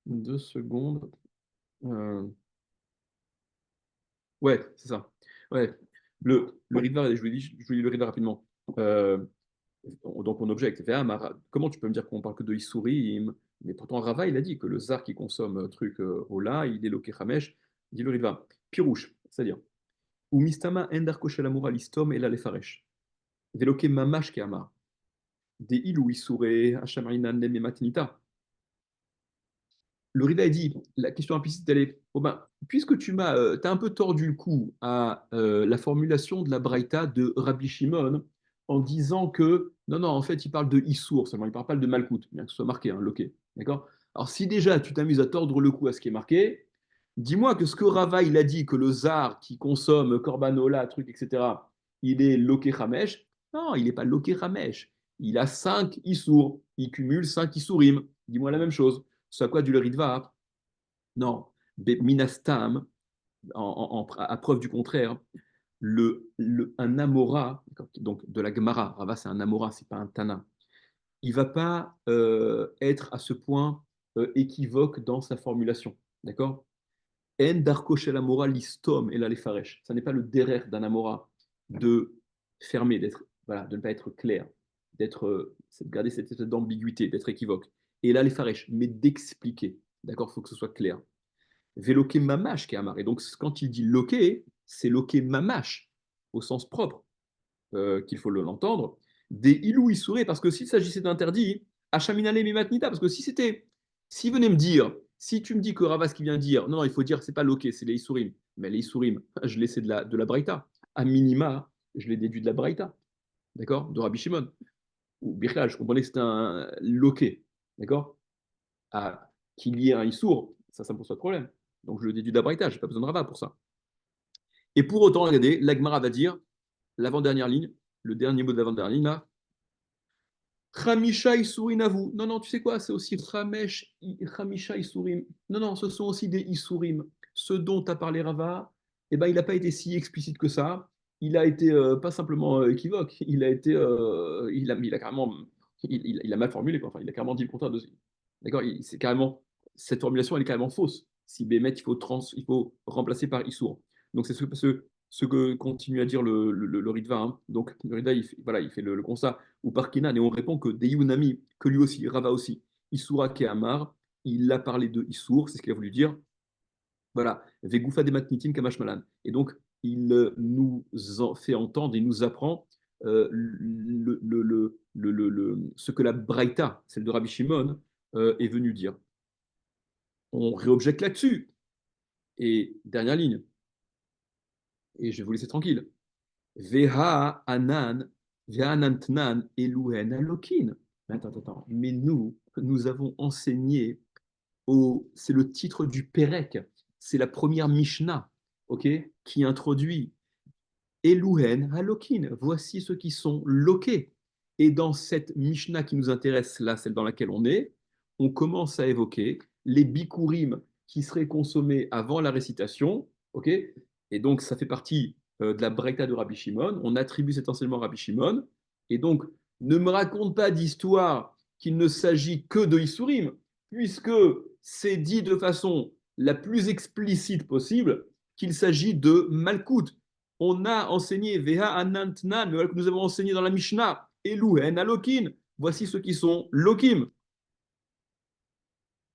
2 secondes. Ouais, c'est ça. Ouais. Le Ritva, je vous lis le Ritva rapidement. Donc on objecte. Comment tu peux me dire qu'on parle que de Issourim? Mais pourtant Rava, il a dit que le zar qui consomme truc Ola, il est loké Hamesh, dit le Ritva. Pirouche, c'est-à-dire. Ou mistama endar koshel amura listom et la lefaresh. Veloke mamash keamar. De ilou issoure hashama'inan lem matinita. Le Rida dit, la question implicite, elle est, oh ben, puisque t'as un peu tordu le cou à la formulation de la Braïta de Rabbi Shimon en disant que, non, non, en fait, il parle de Issour seulement, il ne parle pas de Malkout, bien que ce soit marqué, hein, loqué. D'accord? Alors, si déjà tu t'amuses à tordre le cou à ce qui est marqué, dis-moi que ce que Rava, il a dit, que le Zar qui consomme Korbanola, truc, etc., il est loqué Hamesh. Non, il n'est pas loqué Hamesh. Il a 5 Issour. Il cumule 5 Issourim. Dis-moi la même chose. C'est à quoi du le Ritva? Non, Minastam, à preuve du contraire, un Amora, donc de la Gemara, Rava c'est un Amora, c'est pas un Tana, il va pas être à ce point équivoque dans sa formulation, d'accord? En darko shel Amora listom et la lefaresh. Ça n'est pas le derer d'un Amora de fermer, d'être, voilà, de ne pas être clair, de garder cette espèce d'ambiguïté, d'être équivoque. Et là, les faresh, mais d'expliquer. D'accord, il faut que ce soit clair. Véloqué mamash qui est amarré. Donc, quand il dit loqué, c'est loqué mamash, au sens propre, qu'il faut l'entendre. Des ilou issouré, parce que s'il s'agissait d'interdit, achaminale mimatnita, parce que s'il venait me dire, si tu me dis que Ravas qui vient dire, non, non, il faut dire, c'est pas loqué, c'est les issourim. Mais les issourim, je l'ai, c'est de la braïta. A minima, je l'ai déduit de la braïta. D'accord? De Rabbi Shimon. Ou Birchal, je comprenais que c'était un loqué. D'accord? Qu'il y ait un issour, ça me pose pas de problème. Donc je le déduis d'Abraïta, je n'ai pas besoin de Rava pour ça. Et pour autant, regardez, l'Agmara va dire, l'avant-dernière ligne, le dernier mot de l'avant-dernière ligne, là, Chamisha Isurim. Non, non, tu sais quoi, c'est aussi Chamisha Isurim. Non, non, ce sont aussi des Isurim. Ce dont a parlé Rava, eh ben, il n'a pas été si explicite que ça. il a été pas simplement équivoque, il a carrément, il a mal formulé, quoi. Enfin, il a carrément dit le contraire de. D'accord, c'est carrément, cette formulation, elle est carrément fausse. Si Bémet, il faut remplacer par Issour. Donc, c'est ce que continue à dire le Ritva, hein. Donc, le Ritva, voilà, il fait le constat, ou par Kinan, et on répond que Deyunami, que lui aussi, Rava aussi, Issoura Kehamar, il a parlé de Issour, c'est ce qu'il a voulu dire. Voilà, Vegoufa de Matnitin Kamash Malan. Et donc, il nous fait entendre, il nous apprend ce que la Braïta, celle de Rabbi Shimon, est venue dire. On réobjecte là-dessus. Et dernière ligne, et je vais vous laisser tranquille. Veha anan, ve'anantnan eluhen alokin. Attends. Mais nous avons enseigné c'est le titre du Pérec. C'est la première Mishnah, ok, qui introduit Eluhen Halokin. Voici ceux qui sont loqués. Et dans cette Mishnah qui nous intéresse, là, celle dans laquelle on est, on commence à évoquer les bikurim qui seraient consommés avant la récitation, ok. Et donc, ça fait partie de la Breita de Rabbi Shimon. On attribue cet enseignement à Rabbi Shimon. Et donc, ne me raconte pas d'histoire qu'il ne s'agit que de Isurim, puisque c'est dit de façon la plus explicite possible qu'il s'agit de Malkout. On a enseigné Veha Anantnan, nous avons enseigné dans la Mishnah, Eluhen Alokin. Voici ceux qui sont Lokim.